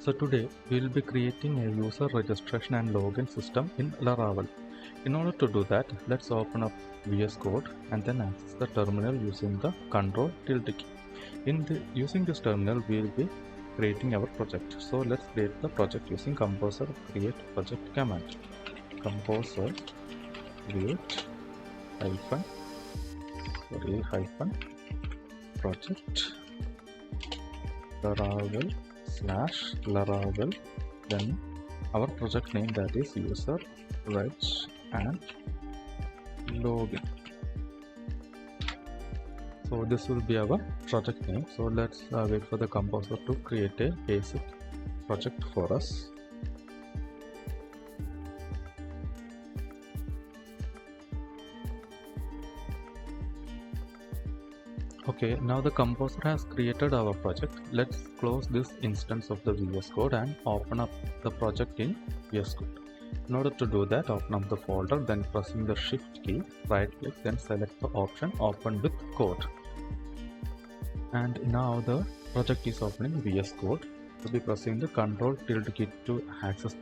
So today we will be creating a user registration and login system in Laravel. In order to do that, let's open up VS Code and then access the terminal using the Ctrl+Tilde key. Using this terminal, we will be creating our project. So let's create the project using composer create project command. Composer create hyphen project Laravel then our project name, that is user reg and login. So this will be our project name. So let's wait for the composer to create a basic project for us. Okay, now the composer has created our project. Let's close this instance of the VS Code and open up the project in VS Code. In order to do that, open up the folder, then pressing the shift key, right click, then select the option open with code. And now the project is opening VS Code. We'll be pressing the Ctrl+ key to access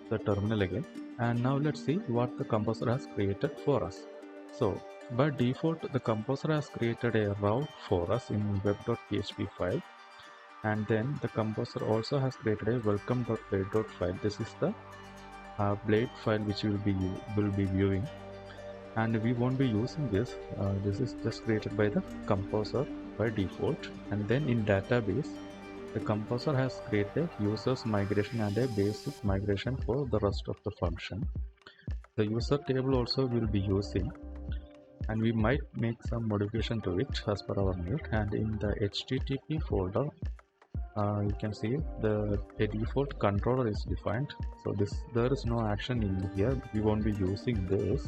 the terminal again. And now let's see what the composer has created for us. So by default, the composer has created a route for us in web.php file, and then the composer also has created a welcome.blade file. This is the blade file which we will be viewing, and we won't be using this. This is just created by the composer by default. And then in database, the composer has created users migration and a basic migration for the rest of the function. The user table also will be using, and we might make some modification to it as per our need. And in the HTTP folder, you can see a default controller is defined. So there is no action in here. We won't be using this.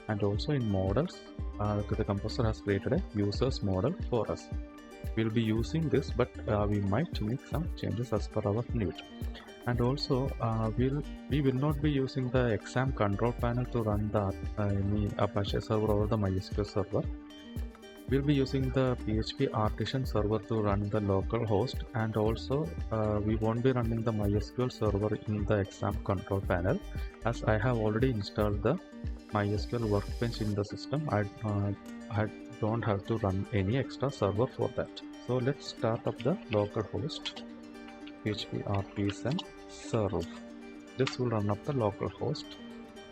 And also in models, the composer has created a users model for us. We'll be using this, but we might make some changes as per our need. And also we will not be using the exam control panel to run the any Apache server or the MySQL server. We'll be using the PHP artisan server to run the local host, and also we won't be running the MySQL server in the exam control panel, as I have already installed the MySQL workbench in the system. I don't have to run any extra server for that. So let's start up the local host PHP artisan serve. This will run up the local host.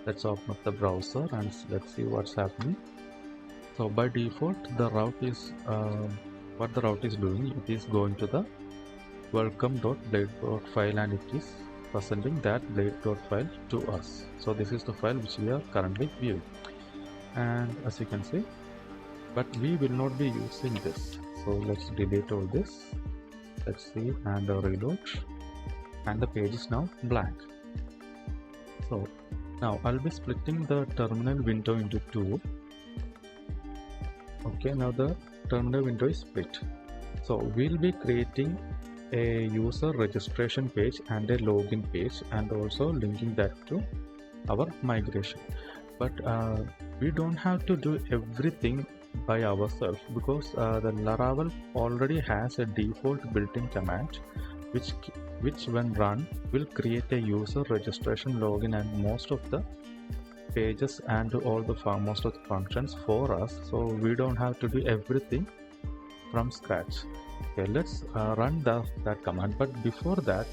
Let's open up the browser and let's see what's happening. So by default, the route is what the route is doing, it is going to the welcome.blade.file and it is presenting that blade.file to us. So this is the file which we are currently viewing, and as you can see, but we will not be using this. So let's delete all this. Let's see and reload, and the page is now blank. So now I'll be splitting the terminal window into two. Okay, now the terminal window is split. So we'll be creating a user registration page and a login page, and also linking that to our migration. But we don't have to do everything by ourselves, because the Laravel already has a default built-in command which when run will create a user registration, login and most of the pages and all the most of the functions for us. So we don't have to do everything from scratch. Okay, let's run that command. But before that,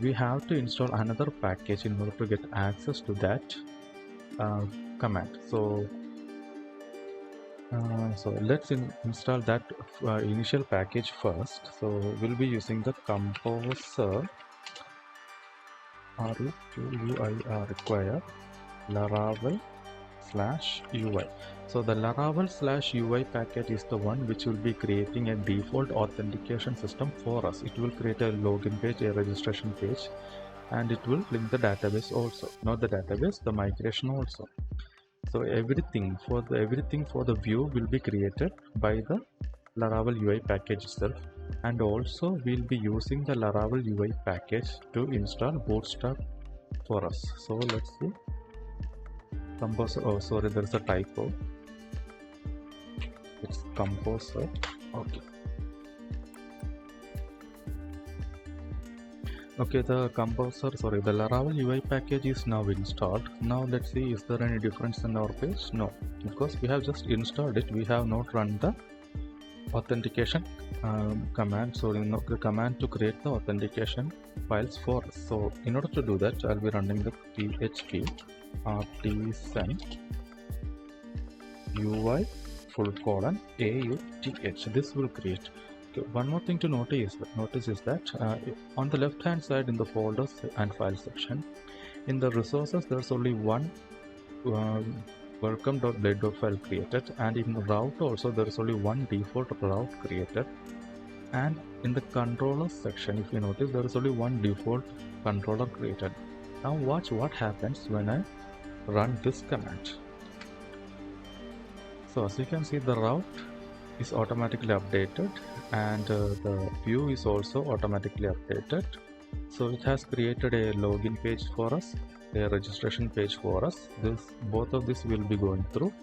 we have to install another package in order to get access to that command. So let's install that initial package first. So we'll be using the composer require Laravel/UI. So the Laravel/UI package is the one which will be creating a default authentication system for us. It will create a login page, a registration page, and it will link the database also. Not the database, the migration also. So everything for the view will be created by the Laravel UI package itself, and also we'll be using the Laravel UI package to install Bootstrap for us. So let's see. Composer, oh sorry, there's a typo. It's composer. Okay. Okay, the Laravel UI package is now installed. Now let's see, is there any difference in our page? No, because we have just installed it. We have not run the authentication command. So the command to create the authentication files for us. So in order to do that, I'll be running the php artisan UI :auth. This will create. Okay, one more thing to notice is that on the left hand side in the folders and file section, in the resources there's only one welcome.blade file created, and in the route also there is only one default route created, and in the controller section, if you notice, there is only one default controller created. Now watch what happens when I run this command. So as you can see, the route is automatically updated, and the view is also automatically updated. So it has created a login page for us, a registration page for us. Both of this will be going through,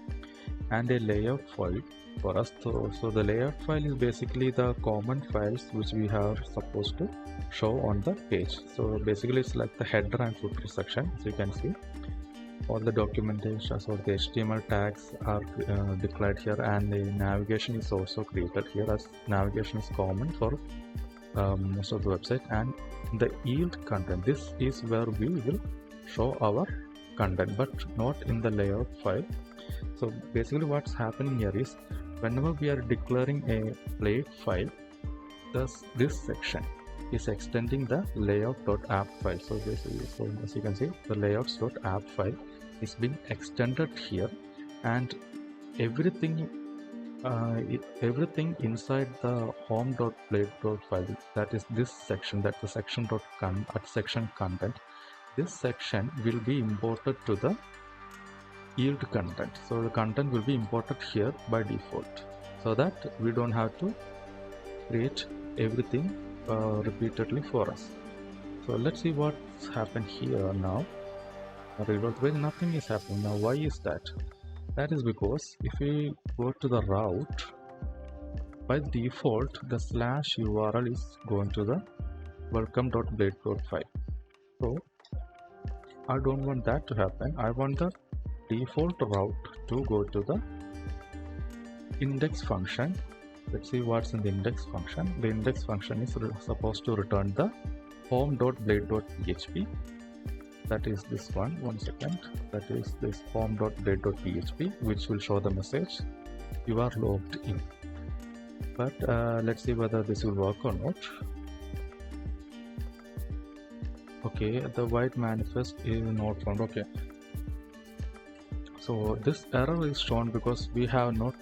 and a layout file for us. So the layout file is basically the common files which we are supposed to show on the page. So basically it's like the header and footer section. As you can see, all the documentation, so the HTML tags are declared here, and the navigation is also created here, as navigation is common for most of the website. And the yield content, this is where we will show our content, but not in the layout file. So basically what's happening here is, whenever we are declaring a blade file, this section is extending the layout.app file. So basically, as you can see, the layouts.app file is being extended here, and everything inside the home.blade file, that is this section, that's the section content, this section will be imported to the yield content. So the content will be imported here by default, so that we don't have to create everything repeatedly for us. So let's see what's happened here now. Nothing is happening now. Why is that? That is because if we go to the route, by default the /URL is going to the welcome.blade file. So I don't want that to happen. I want the default route to go to the index function. Let's see what's in the index function. The index function is supposed to return the home.blade.php. That is this one second, that is this home.blade.php, which will show the message you are logged in. But let's see whether this will work or not. Okay, the Vite manifest is not found. Okay, so this error is shown because we have not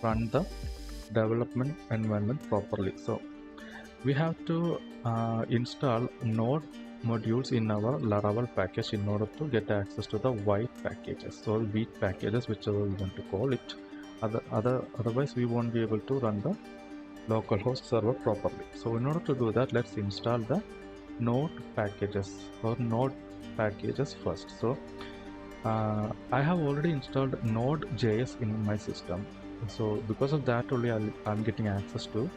run the development environment properly. So we have to install Node modules in our Laravel package in order to get access to the Vite packages, or Vite packages, whichever we want to call it. Otherwise we won't be able to run the localhost server properly. So in order to do that, let's install the Node packages first. So I have already installed Node.js in my system, so because of that only I'm getting access to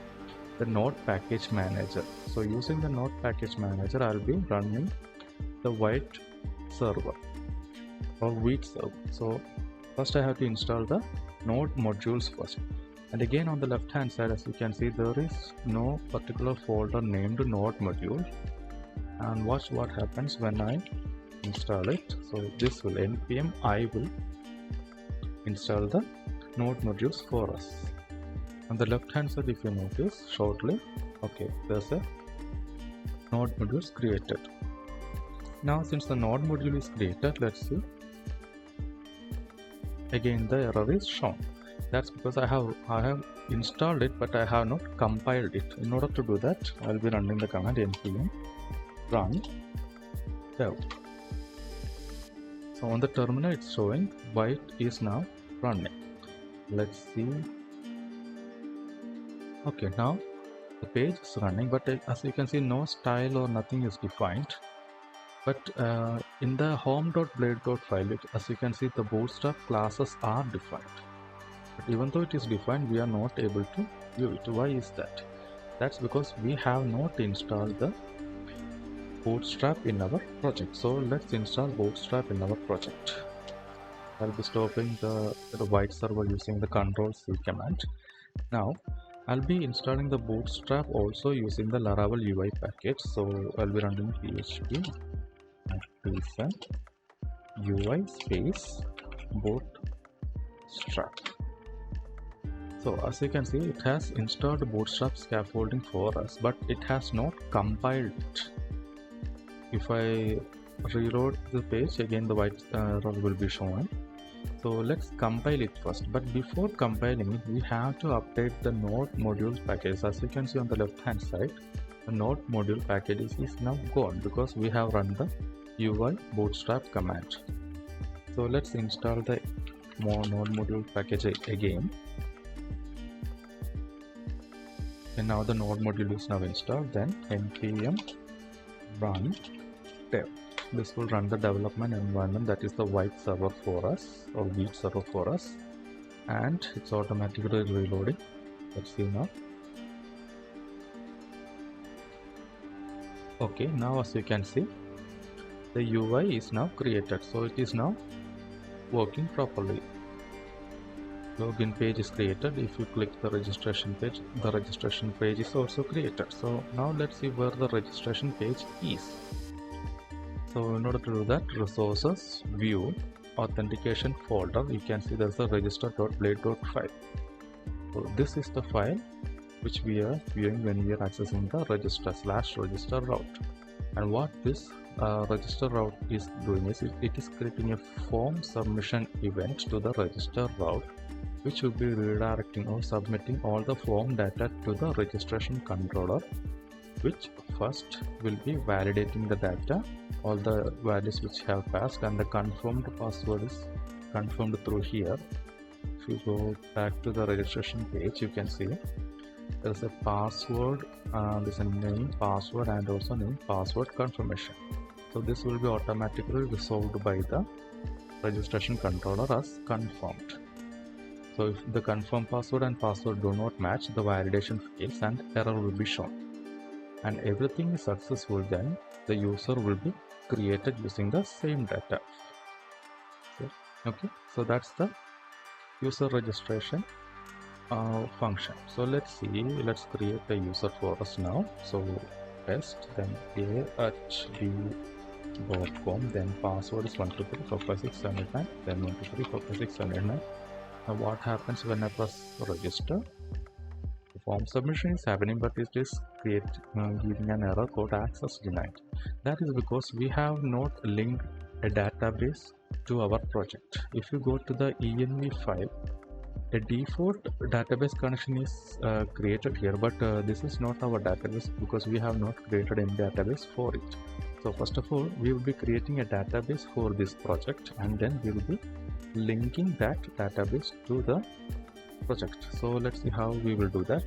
the Node package manager. So using the Node package manager, I'll be running the Vite server or Vite server. So first I have to install the Node modules first, and again on the left hand side, as you can see, there is no particular folder named Node module. And watch what happens when I install it. So this will npm I will install the Node modules for us. On the left hand side, if you notice shortly, okay, there's a Node modules created. Now since the Node module is created, let's see, again the error is shown. That's because I have installed it, but I have not compiled it. In order to do that, I'll be running the command npm run dev. So on the terminal it's showing Vite is now running. Let's see. Okay, now the page is running, but as you can see, no style or nothing is defined. But in the home.blade file, as you can see, the Bootstrap classes are defined. But even though it is defined, we are not able to view it. Why is that? That's because we have not installed the Bootstrap in our project. So let's install Bootstrap in our project. I'll be stopping the Vite server using the Ctrl+C command. Now I'll be installing the Bootstrap also using the Laravel UI package. So I'll be running php artisan UI space Bootstrap. So as you can see, it has installed Bootstrap scaffolding for us, but it has not compiled it. If I reload the page, again the white error will be shown. So let's compile it first, but before compiling it, we have to update the node module package. As you can see on the left hand side, the node module package is now gone because we have run the UI bootstrap command. So let's install the node module package again. And now the node module is now installed. Then npm run dev. This will run the development environment, that is the Vite server for us, or Vite server for us, and it's automatically reloading. Let's see now. Okay, now as you can see, the UI is now created, so it is now working properly. Login page is created. If you click the registration page is also created. So now let's see where the registration page is. So in order to do that, resources, view, authentication folder, you can see there's a register.blade.file. So this is the file which we are viewing when we are accessing the register route. And what this register route is doing is it is creating a form submission event to the register route, which will be redirecting or submitting all the form data to the registration controller, which first will be validating the data, all the values which have passed, and the confirmed password is confirmed through here. If you go back to the registration page, you can see there's a password, there's a name, password, and also name password confirmation. So this will be automatically resolved by the registration controller as confirmed. So if the confirmed password and password do not match, the validation fails and error will be shown. And everything is successful, then the user will be created using the same data. Okay, so that's the user registration function. So let's let's create a user for us now. So test, then a@b.com, then password is 123456789, then 123456789. Now what happens when I press register? The form submission is happening, but it is giving an error code access denied. That is because we have not linked a database to our project. If you go to the env file, a default database connection is created here, but this is not our database because we have not created any database for it. So first of all, we will be creating a database for this project, and then we will be linking that database to the project. So let's see how we will do that.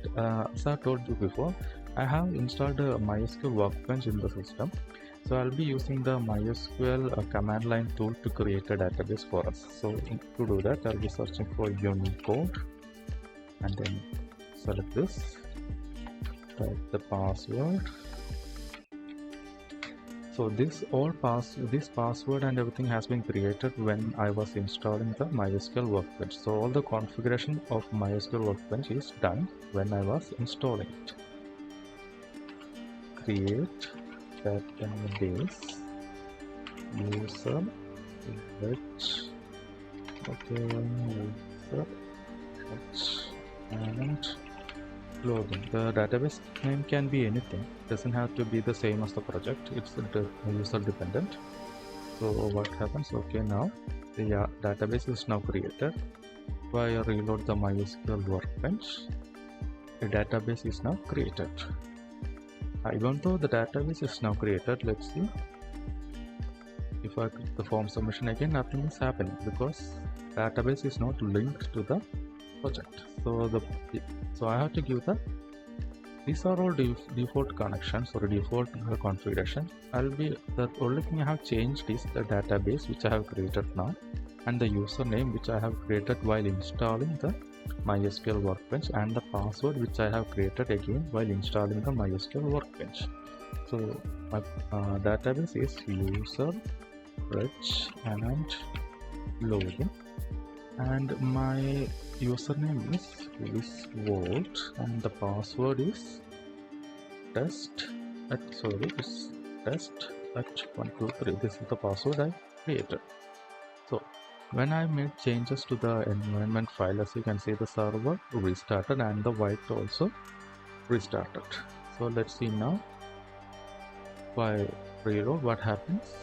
As I told you before, I have installed a MySQL workbench in the system. So I'll be using the MySQL command line tool to create a database for us. So to do that, I'll be searching for Unicode and then select this, type the password. So this password and everything has been created when I was installing the MySQL workbench. So all the configuration of MySQL workbench is done when I was installing it. Create database user fetch, user fetch and login. The database name can be anything, doesn't have to be the same as the project, it's user dependent. So what happens? Okay, now the database is now created. If I reload the MySQL workbench, the database is now created. Even though the database is now created, let's see. If I click the form submission again, nothing is happening because database is not linked to the project. So I have to give these are all default connections or default configuration. The only thing I have changed is the database which I have created now, and the username which I have created while installing the MySQL workbench, and the password which I have created again while installing the MySQL workbench. So my database is user reg and login, and my username is Vault, and the password is test at 123. This is the password I created. So when I made changes to the environment file, as you can see, the server restarted and the Vite also restarted. So let's see now. If I reload, what happens?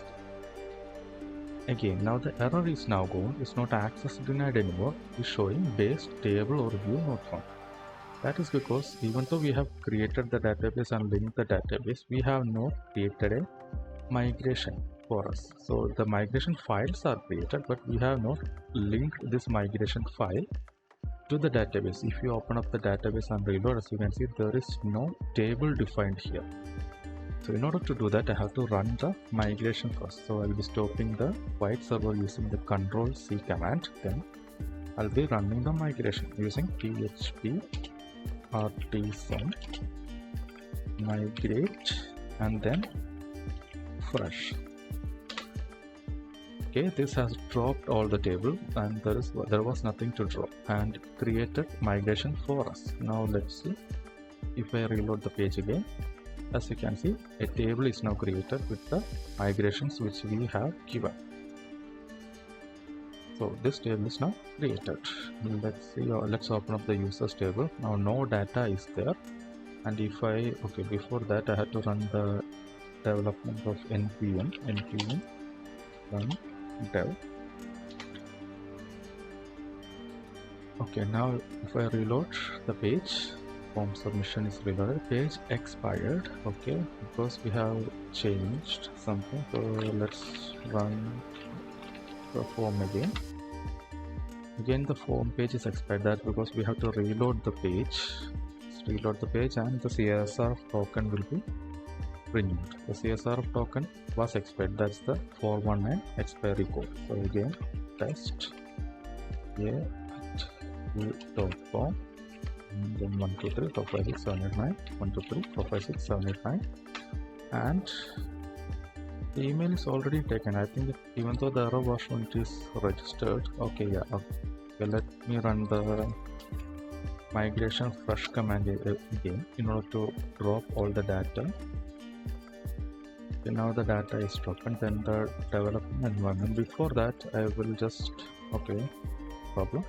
Again, now the error is now gone. It's not access denied anymore. It's showing base table or view not found. That is because even though we have created the database and linked the database, we have not created a migration for us. So the migration files are created, but we have not linked this migration file to the database. If you open up the database and reload, as you can see, there is no table defined here. So in order to do that, I have to run the migration first. So I'll be stopping the Vite server using the Ctrl+C command. Then I'll be running the migration using php artisan migrate and then fresh. Okay, this has dropped all the table, and there was nothing to drop, and created migration for us. Now let's see. If I reload the page again, as you can see, a table is now created with the migrations which we have given. So this table is now created. Let's see. Let's open up the users table. Now no data is there, and if I before that I had to run the development of npm run dev. Okay, now if I reload the page, form submission is reloaded. Page expired. Okay, because we have changed something. So let's run the form again. Again the form page is expired. That's because we have to reload the page. Let's reload the page, and the CSR token will be renewed. The CSR token was expired. That's the 419 expiry code. So again test form, and then 123.456.789, 123.456.789, and the email is already taken. I think even though the error version it is registered. Okay, yeah. Okay, let me run the migration fresh command again in order to drop all the data. Okay, now the data is dropped, and then the development environment. Before that, I will just problem.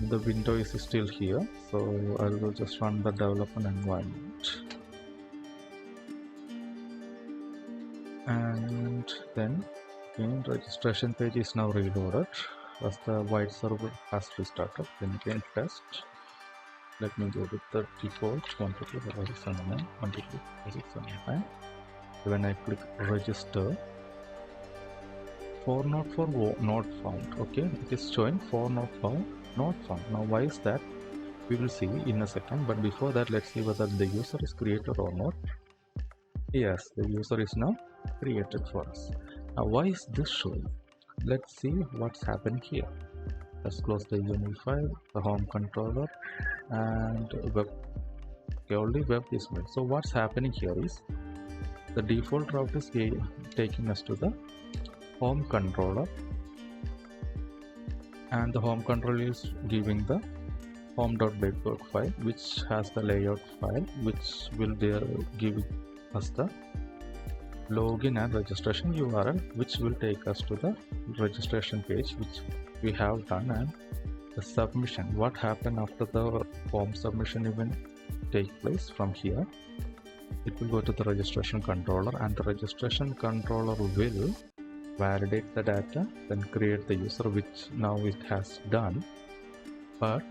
The window is still here, so I will just run the development environment, and then again registration page is now reloaded as the Vite server has restarted. Then again test. Let me go with the default 123.456.789, 123.456.789. When I click register, for not found. Okay, it is showing for not found, not found. Now why is that? We will see in a second, but before that, let's see whether the user is created or not. Yes, the user is now created for us. Now why is this showing? Let's see what's happened here. Let's close the YAML file, the home controller, and web. Okay, only web is made. So what's happening here is the default route is taking us to the home controller, and the home controller is giving the home.breakwork file, which has the layout file, which will give us the login and registration URL, which will take us to the registration page, which we have done, and the submission. What happened after the form submission event take place from here? It will go to the registration controller, and the registration controller will validate the data, then create the user, which now it has done. But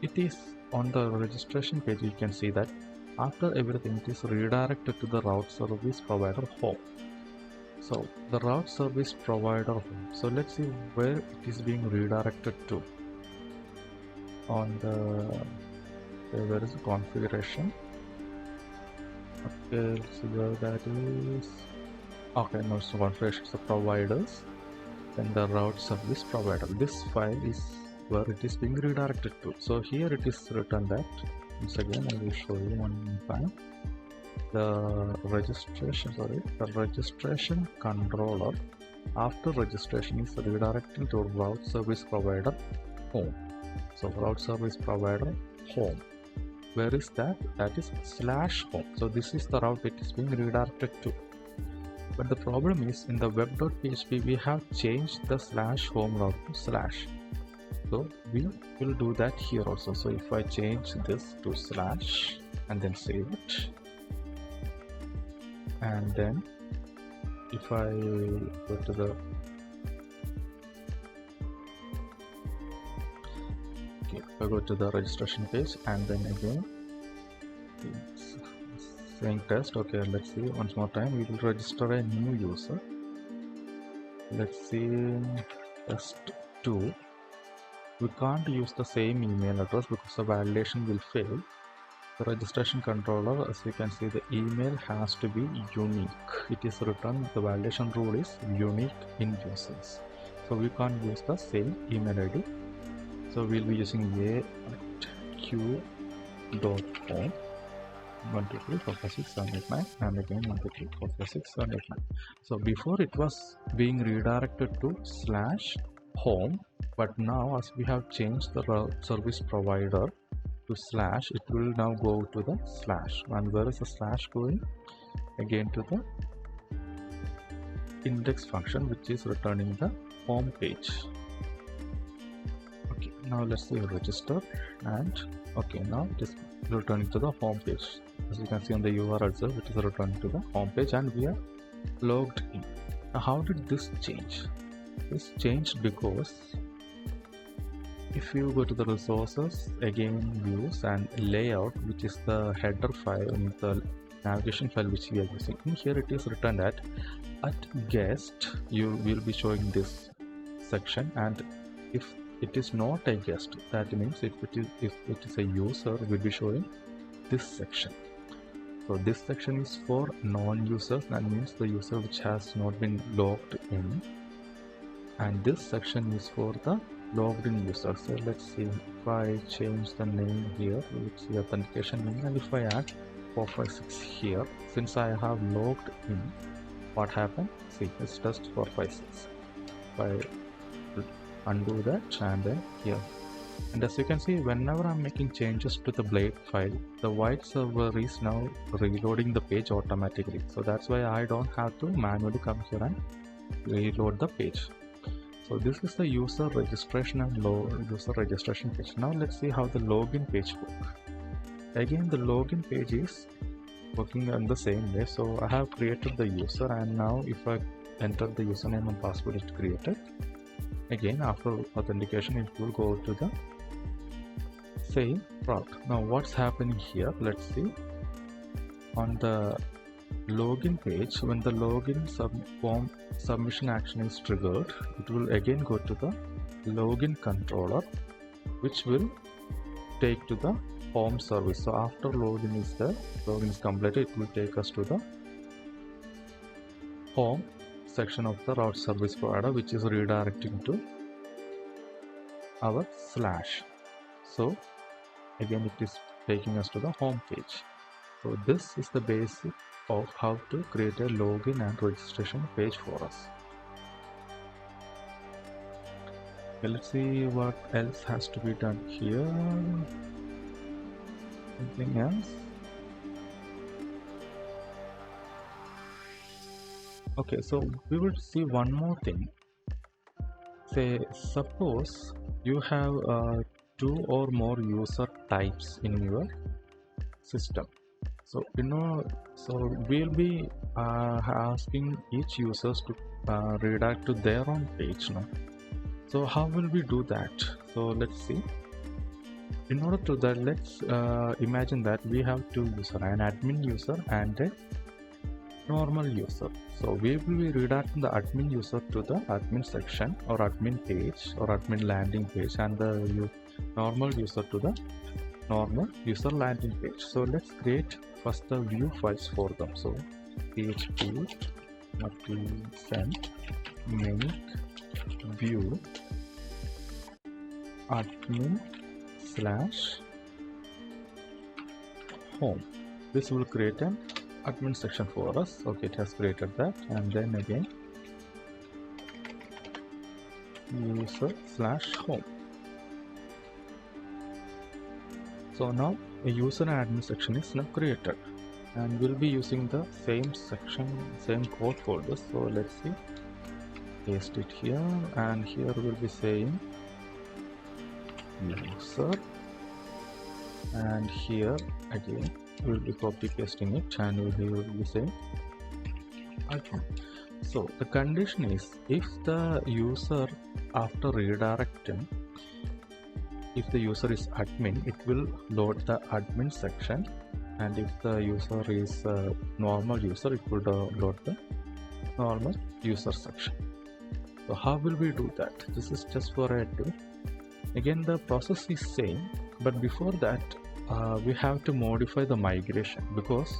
it is on the registration page, you can see that after everything it is redirected to the route service provider home. So the route service provider home. So let's see where it is being redirected to. On the where is the configuration? Okay, let's see where that is. Okay, no, so configuration is the providers, then the route service provider. This file is where it is being redirected to. So here it is written that Once again, I will show you one time. The registration controller after registration is redirecting to route service provider home. So route service provider home. Where is that? That is /home. So this is the route it is being redirected to. But the problem is in the web.php we have changed the /home route to /. So we will do that here also. So if I change this to / and then save it, and then if I go to the registration page, and then again it's saying test. Okay, let's see once more time. We will register a new user. Let's see, test2. We can't use the same email address because the validation will fail. The registration controller, as you can see, the email has to be unique. It is written, the validation rule is unique in users. So we can't use the same email ID. So we'll be using a@q.com 123456789 and again 123456789. So before it was being redirected to /home, but now as we have changed the service provider to /, it will now go to the /. And where is the / going? Again to the index function, which is returning the home page. Okay, now let's say register, and okay, now it is returning to the home page. As you can see on the URL itself, it is returning to the home page and we are logged in. Now how did this change? This changed because if you go to the resources, again views and layout, which is the header file in the navigation file which we are using, in here it is written that at guest you will be showing this section, and if it is not a guest, that means if it is a user, will be showing this section. So this section is for non-users, that means the user which has not been logged in, and this section is for the logged in user. So let's see, if I change the name here, it's the authentication name, and if I add 456 here, since I have logged in, what happened? See, it's just 456. If I undo that and then here, and as you can see, whenever I'm making changes to the blade file, the Vite server is now reloading the page automatically. So that's why I don't have to manually come here and reload the page. So this is the user registration and user registration page. Now let's see how the login page works. Again, the login page is working in the same way. So I have created the user, and now if I enter the username and password it created, again after authentication it will go to the same route. Now what's happening here? Let's see. On the login page, when the login form submission action is triggered, it will again go to the login controller, which will take to the home service. So after login is completed, it will take us to the home section of the route service provider, which is redirecting to our /. So again it is taking us to the home page. So this is the basic of how to create a login and registration page for us. Okay, let's see what else has to be done here. Anything else? Okay, so we will see one more thing. Say suppose you have 2 or more user types in your system. So so we'll be asking each users to redirect to their own page now. So how will we do that? So let's see. In order to that, let's imagine that we have 2 users, an admin user and a normal user. So we will be redirecting the admin user to the admin section or admin page or admin landing page, and the normal user to the normal user landing page. So let's create first the view files for them. So php artisan make view admin home. This will create an admin section for us. Okay, it has created that. And then again user/home. So now a user and admin section is now created, and we'll be using the same section, same code folder. So let's see, paste it here, and here we'll be saying user, and here again we'll be copy pasting it, and we'll be saying admin. So the condition is, if the user after redirecting, if the user is admin, it will load the admin section, and if the user is a normal user, it will load the normal user section. So how will we do that? This is just for a do. Again, the process is same, but before that we have to modify the migration, because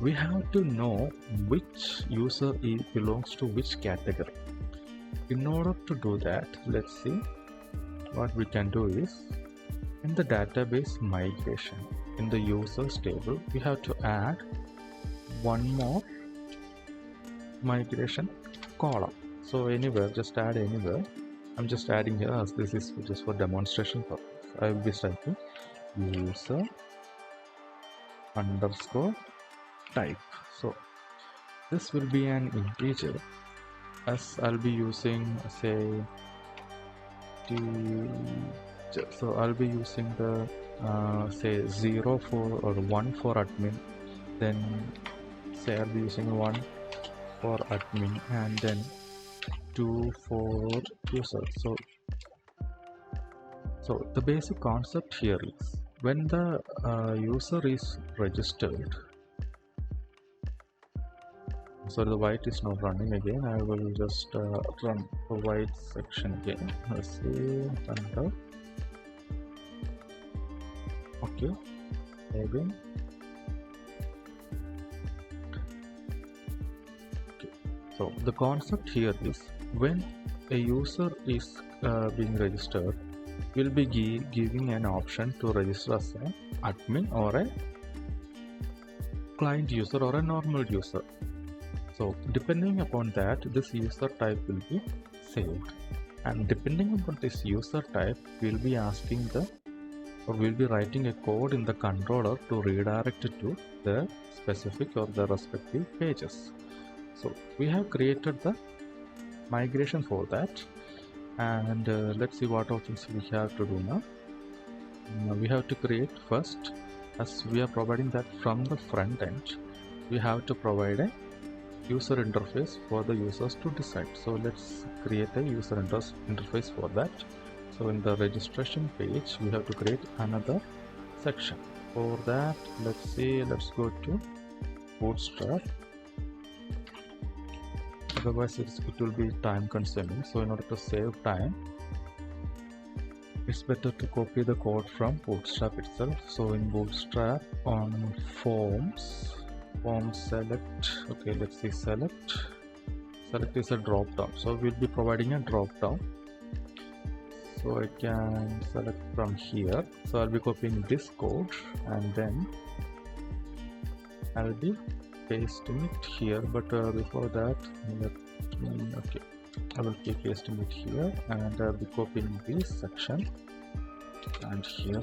we have to know which user belongs to which category. In order to do that, let's see what we can do is, in the database migration, in the users table, we have to add one more migration column. So anywhere, just add anywhere. I'm just adding here, as this is just for demonstration purpose. I will be typing user underscore type. So this will be an integer, as I'll be using, say, so I'll be using the say 0 for or 1 for admin, then say I'll be using 1 for admin, and then 2 for user. So the basic concept here is, when the user is registered, so the Vite is not running again. I will just run the Vite section again. Let's see, under. Okay, again. Okay. So the concept here is, when a user is being registered, we'll be giving an option to register as an admin or a client user or a normal user. So depending upon that, this user type will be saved, and depending upon this user type, we'll be asking we'll be writing a code in the controller to redirect it to the specific or the respective pages. So we have created the migration for that, and let's see what options we have to do now. We have to create first, as we are providing that from the front end, we have to provide a user interface for the users to decide. So let's create a user interface for that. So in the registration page, we have to create another section. For that, let's go to Bootstrap. Otherwise it will be time consuming. So in order to save time, it's better to copy the code from Bootstrap itself. So in Bootstrap, on forms select, okay, let's see, select is a drop down, so we'll be providing a drop down. So I can select from here. So I'll be copying this code, and then I'll be pasting it here, but before that, okay, I will keep pasting it here, and I'll be copying this section and here,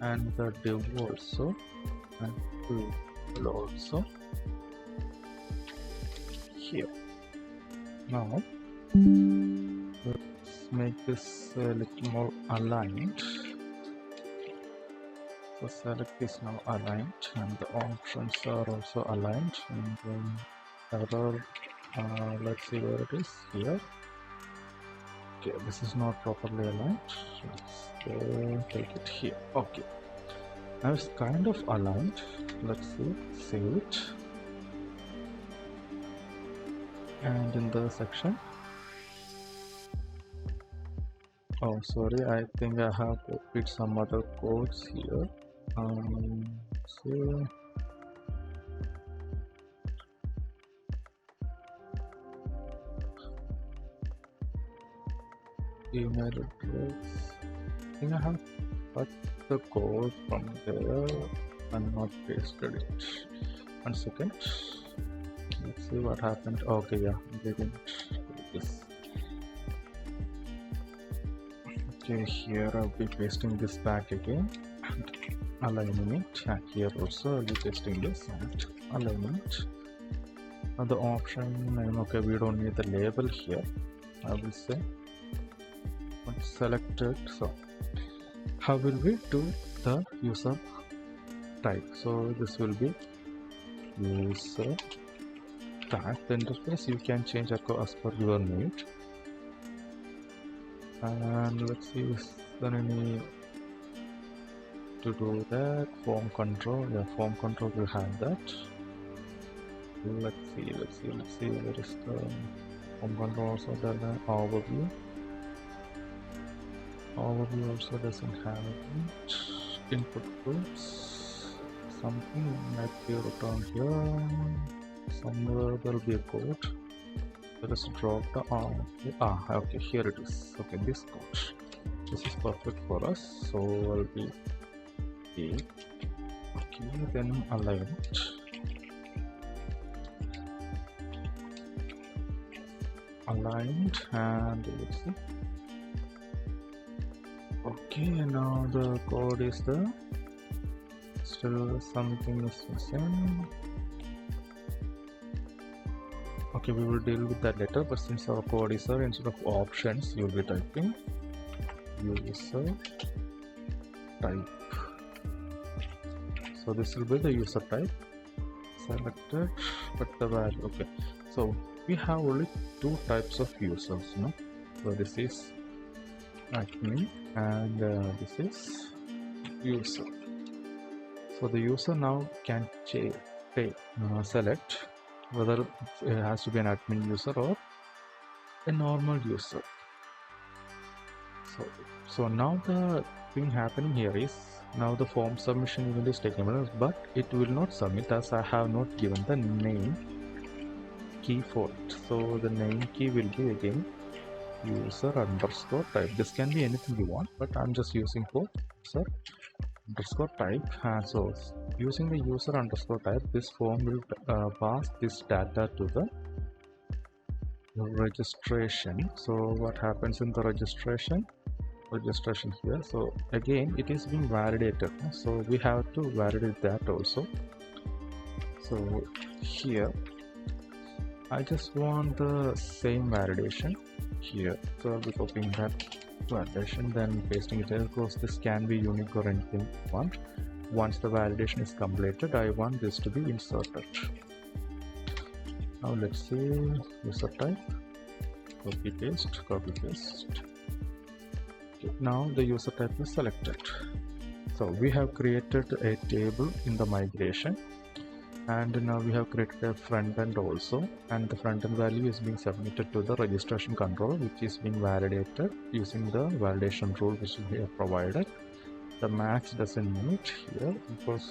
and the div also, and will also here. Now let's make this a little more aligned. So select is now aligned, and the options are also aligned, and then error, let's see where it is, here. Okay, this is not properly aligned. Let's take it here. Okay, now it's kind of aligned. Let's see, save it, and in the section, oh sorry, I think I have copied some other codes here. So email address, I think I have cut the code from there and not pasted it. 1 second. Let's see what happened. Okay, yeah, they didn't do this. Okay, here I'll be pasting this back again and aligning it, and here also I'll be pasting this and aligning it. Now the option name, okay, we don't need the label here. I will say once selected. So how will we do the user type? So this will be user type. The interface you can change as per your need. And let's see, is there any to do that? Form control, yeah, form control will have that. Let's see, where is the form control? Also the overview also doesn't have it. Input groups, something might be written here somewhere. There will be a code. Let us drop the okay, here it is. Okay, this code, this is perfect for us, so I'll be okay, then align it. Aligned, and let's see. Okay, now the code is there. Still something is missing. Okay, we will deal with that later, but since our code is there, instead of options you'll be typing user type. So this will be the user type selected, but the value. Okay, so we have only two types of users, no? So this is admin and this is user. So the user now can select whether it has to be an admin user or a normal user. So now the thing happening here is, now the form submission event is taking place, but it will not submit as I have not given the name key for it. So the name key will be again user underscore type. This can be anything you want, but I'm just using for user underscore type. So using the user underscore type, this form will pass this data to the registration. So what happens in the registration here? So again it is being validated, so we have to validate that also. So here I just want the same validation here, so I'll be copying that validation, then pasting it there, because this can be unique or anything you want. Once the validation is completed, I want this to be inserted. Now let's see, user type, copy paste. Okay, now the user type is selected. So we have created a table in the migration, and now we have created a front end also, and the front end value is being submitted to the registration control, which is being validated using the validation rule which we have provided. The max doesn't meet here because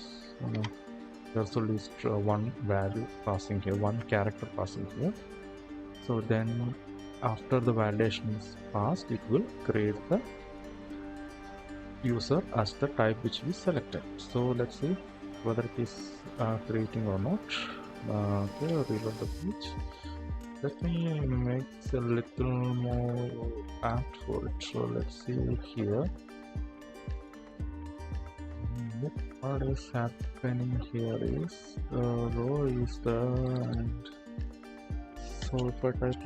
there's only one value passing here, one character passing here. So then after the validation is passed, it will create the user as the type which we selected. So let's see whether it is creating or not. Okay, reload the page. Let me make a little more apt for it. So let's see here. What is happening here is the row is there, and so if I type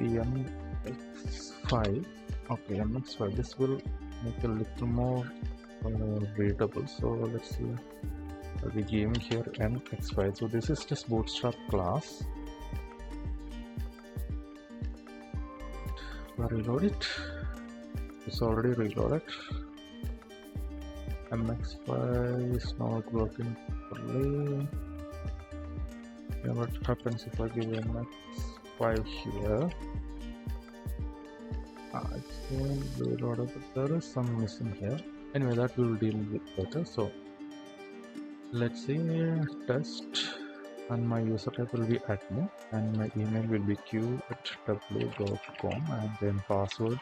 mx5, okay, mx5, this will make a little more readable. So let's see, I'll be giving here mx5. So this is just Bootstrap class. I'll reload it. It's already reloaded. mx5 is not working properly. Yeah, what happens if I give mx5 here? It's going to reload, but there is some missing here. Anyway, that we will deal with later. So let's see, test, and my user type will be admin, and my email will be q@w.com, and then password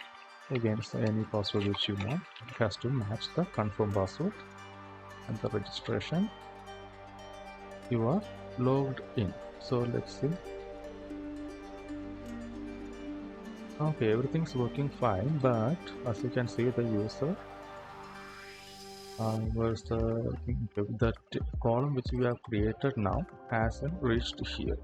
Again, so any password which you want, it has to match the confirm password. And the registration, you are logged in. So let's see. Okay, everything's working fine, but as you can see, the user where's the column which we have created now hasn't reached here.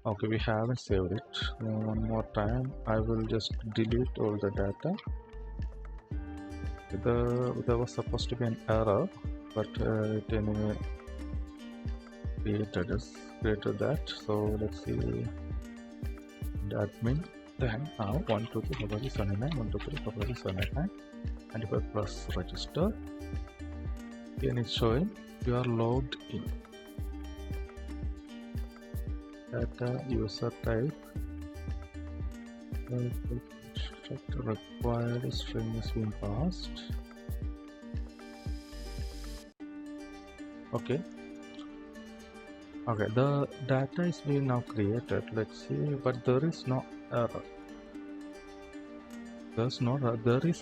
Okay, we haven't saved it. One more time, I will just delete all the data. There was supposed to be an error, but it anyway created that. So let's see, the admin. Then now 123 123 and if I press register, again it's showing you are logged in. Data user type required string is being passed. Okay, the data is being now created. Let's see, but there is no error. There is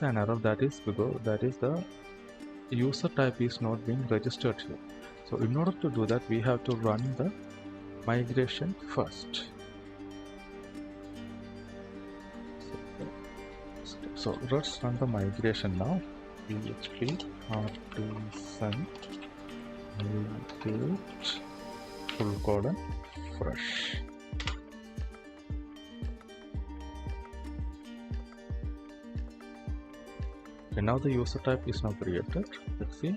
an error, that is because the user type is not being registered here. So in order to do that, we have to run the migration first. So let's run the migration now. PHP artisan migrate fresh. Okay, now the user type is now created. Let's see.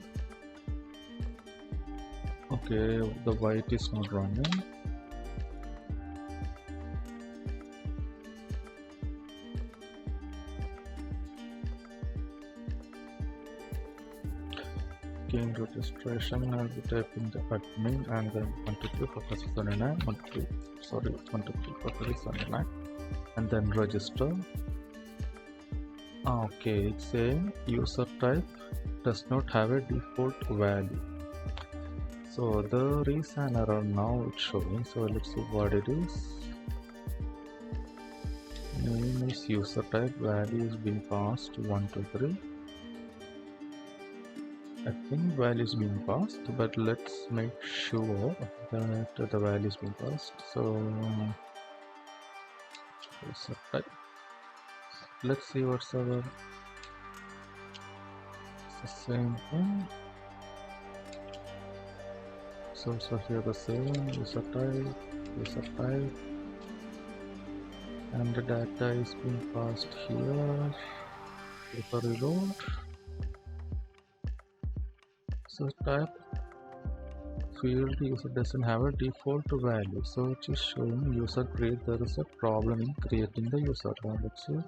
Okay, the Vite is not running. Again, registration, I'll be typing the admin and then 123 and then register. Okay, it's saying user type does not have a default value. So there is an error now it's showing. So let's see what it is. Name is user type, value is being passed 123. I think value is being passed, but let's make sure that the value is being passed. So user type. Let's see what's our. It's the same thing. So here the same user type, and the data is being passed here. If I reload, so type field user doesn't have a default value, so it is showing user create. There is a problem in creating the user. Let's see,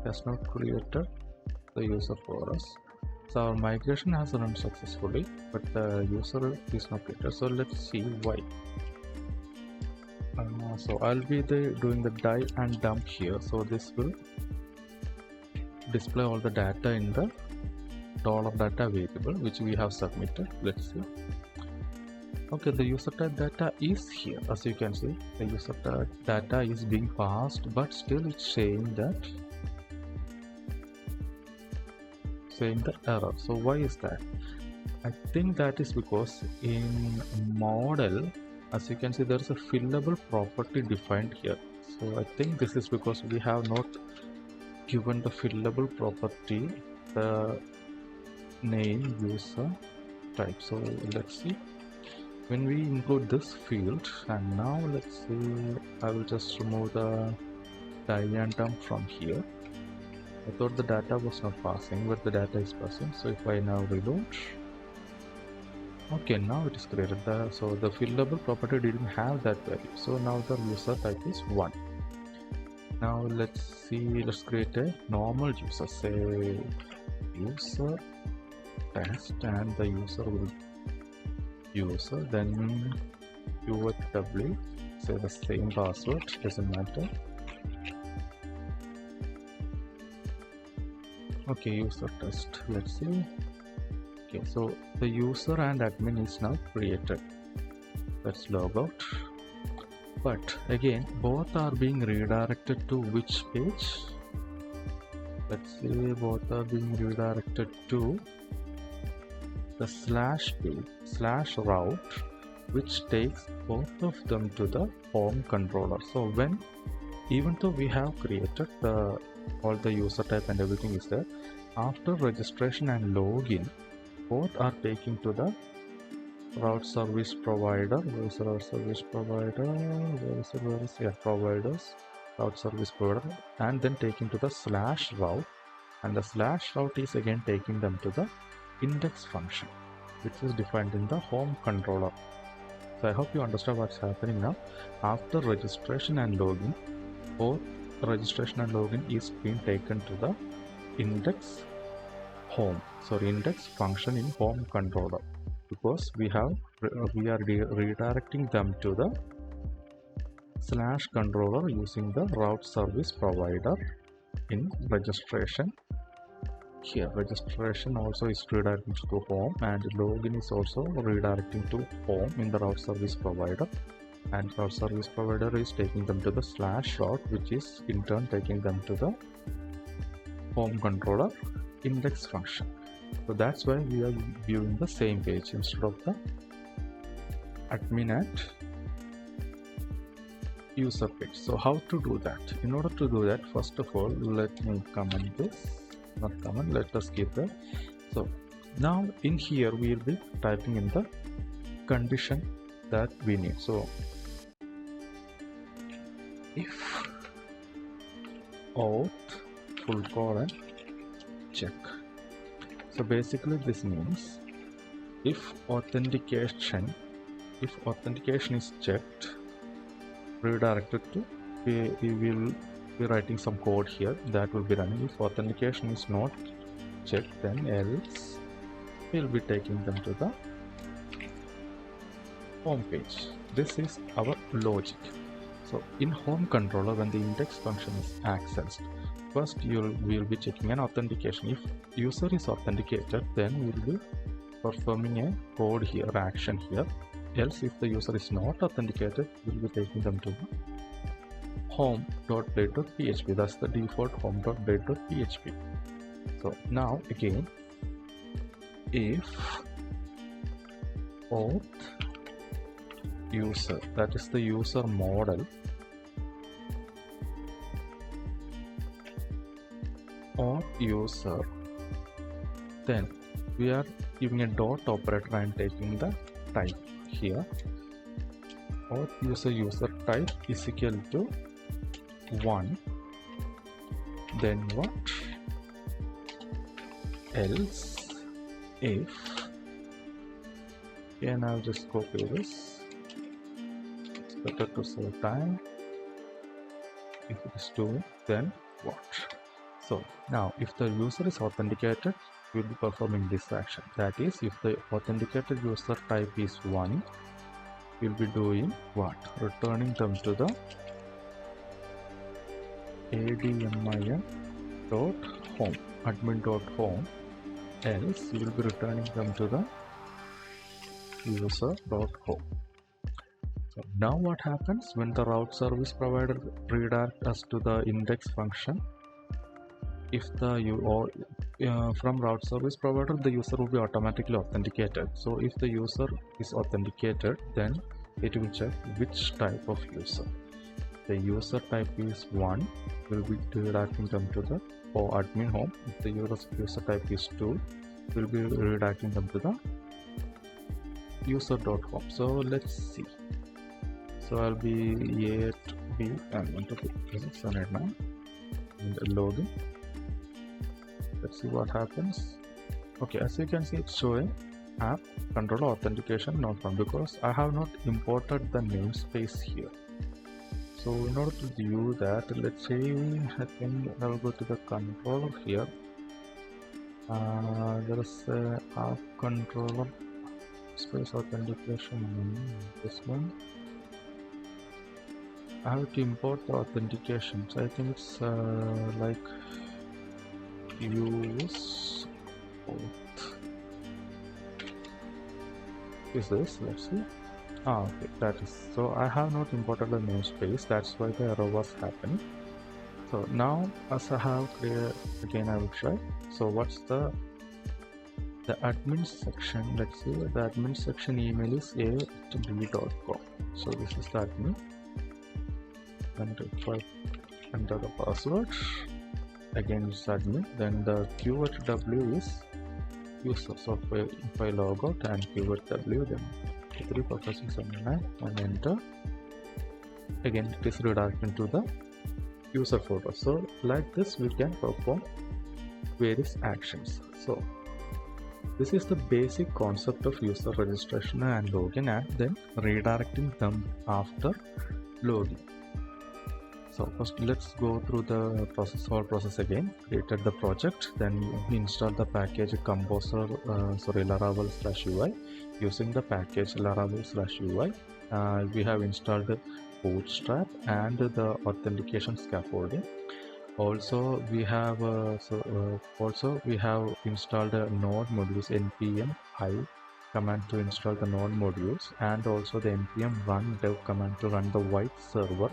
has not created the user for us. So our migration has run successfully, but the user is not created. So let's see why. So I'll be doing the die and dump here. So this will display all the data in the $data variable which we have submitted. Let's see. Okay, the user type data is here. As you can see, the user type data is being passed, but still it's saying the error. So why is that? I think that is because in model, as you can see, there is a fillable property defined here. So I think this is because we have not given the fillable property the name user type. So let's see, when we include this field, and now let's see, I will just remove the diagram from here. I thought the data was not passing, but the data is passing. So if I now reload, okay, now it is created. So the fillable property didn't have that value. So now the user type is 1. Now let's see, let's create a normal user. Say user test, and the user will user, then UW, say the same password, doesn't matter. Okay, user test, let's see. Okay, so the user and admin is now created. Let's log out. But again, both are being redirected to which page? Let's say both are being redirected to the slash page, slash route, which takes both of them to the home controller. So when, even though we have created all the user type and everything is there, after registration and login, both are taking to the route service provider. Where is the route service provider? Providers, route service provider, and then taking to the slash route, and the slash route is again taking them to the index function, which is defined in the home controller. So I hope you understand what's happening now. After registration and login, both registration and login is being taken to the index function in home controller, because we are redirecting them to the slash controller using the route service provider in registration. Here registration also is redirecting to home, and login is also redirecting to home in the route service provider, and route service provider is taking them to the slash route, which is in turn taking them to the home controller index function. So that's why we are viewing the same page instead of the admin and user page. So how to do that? In order to do that, first of all, let me comment this. Let us keep that. So now in here we will be typing in the condition that we need. So if auth :: check. So basically this means if authentication is checked, redirected to, we will be writing some code here that will be running. If authentication is not checked, then else we'll be taking them to the home page. This is our logic. So in home controller, when the index function is accessed, first we'll be checking an authentication. If user is authenticated, then we'll be performing a code here, action here. Else if the user is not authenticated, we'll be taking them to the home.blade.php. That's the default home.blade.php. So now again, if auth user, that is the user model, auth user, then we are giving a dot operator and taking the type here. Auth user type is equal to 1, then what? Else if, and I'll just copy this. It's better to save time. If it is 2, then what? So now if the user is authenticated, we'll be performing this action. That is, if the authenticated user type is 1, we'll be doing what? Returning them to the admin.home. Else we will be returning them to the user.home. So now what happens when the route service provider redirects us to the index function? If from route service provider, the user will be automatically authenticated. So if the user is authenticated, then it will check which type of user. The user type is 1, will be redirecting them to the admin home. If the user type is 2, will be redirecting them to the user.home. So let's see. So I'll be A8B and 123.789 and login. Let's see what happens. Okay, as you can see, it's showing app controller authentication not found, because I have not imported the namespace here. So in order to view that, let's say I'll go to the controller here. There is a app controller space authentication. This one I have to import the authentication. So I think it's like use auth. Is this? Let's see. Okay, that is so. I have not imported the namespace. That's why the error was happening. So now, as I have clear again, I will try. So what's the admin section? Let's see. The admin section email is a@b.com. So this is the admin. And if I enter the password, again it's admin. Then the q@w is user. So if I log out and q@w, then 34679 and enter. Again, it is redirected to the user folder. So like this, we can perform various actions. So this is the basic concept of user registration and login, and then redirecting them after login. So first let's go through the whole process again. Created the project, then we install the package composer, Laravel/UI. Using the package Laravel/UI, we have installed Bootstrap and the authentication scaffolding. Also we have installed node modules, npm I command to install the node modules, and also the npm run dev command to run the Vite server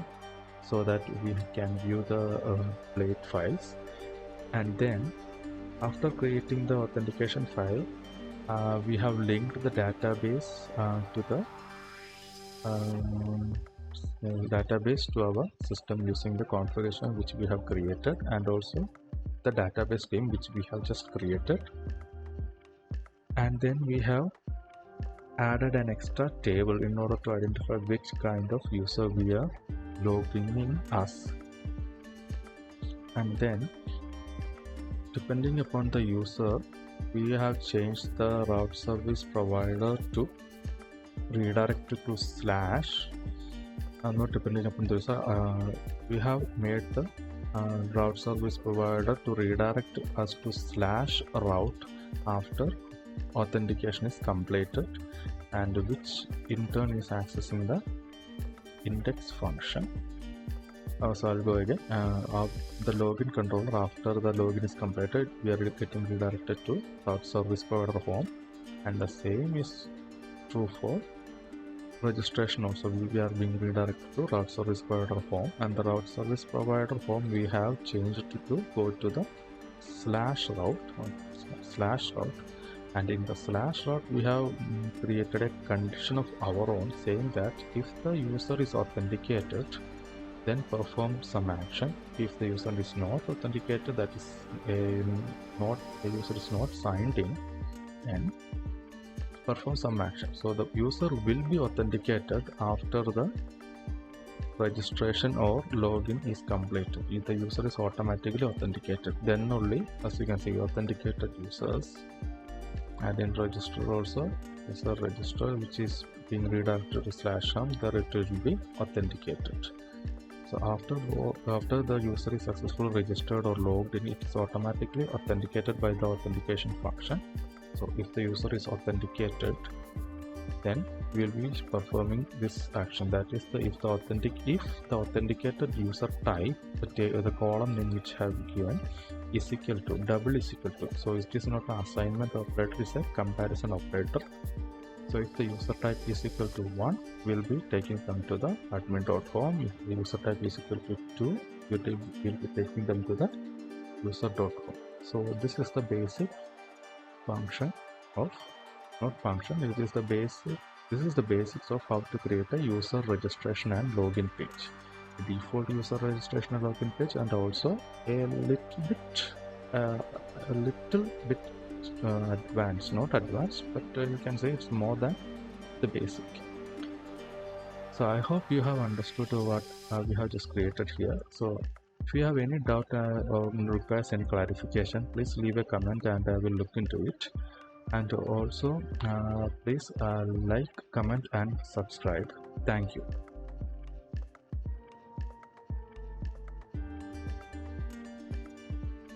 so that we can view the plate files. And then after creating the authentication file, we have linked the database to the database to our system using the configuration which we have created, and also the database name which we have just created. And then we have added an extra table in order to identify which kind of user we are logging in as. And then depending upon the user, we have changed the route service provider to redirect to slash. Not depending upon the user, we have made the route service provider to redirect us to slash route after authentication is completed, and which in turn is accessing the index function. So I'll go again. The login controller, after the login is completed, we are getting redirected to route service provider home, and the same is true for registration. Also we are being redirected to route service provider home, and the route service provider home we have changed to go to the slash route, and in the slash route we have created a condition of our own saying that if the user is authenticated, then perform some action. If the user is not authenticated, that is the user is not signed in, then perform some action. So the user will be authenticated after the registration or login is completed. If the user is automatically authenticated, then only, as you can see, authenticated users, and in register also user register which is being redirected to slash home, that it will be authenticated. So after the user is successfully registered or logged in, it is automatically authenticated by the authentication function. So if the user is authenticated, then we will be performing this action, that is if the authenticated user type, the column name which have given is equal to double is equal to, so it is not an assignment operator, it is a comparison operator. So if the user type is equal to 1, we'll be taking them to the admin.com. If the user type is equal to 2, we'll be taking them to the user.com. So this is the basic function of, not function, it is the basic, this is the basics of how to create a user registration and login page, the default user registration and login page, and also a little bit advanced, not advanced, but you can say it's more than the basic. So I hope you have understood what we have just created here. So if you have any doubt or requires any clarification, please leave a comment and I will look into it. And also please like, comment and subscribe. Thank you.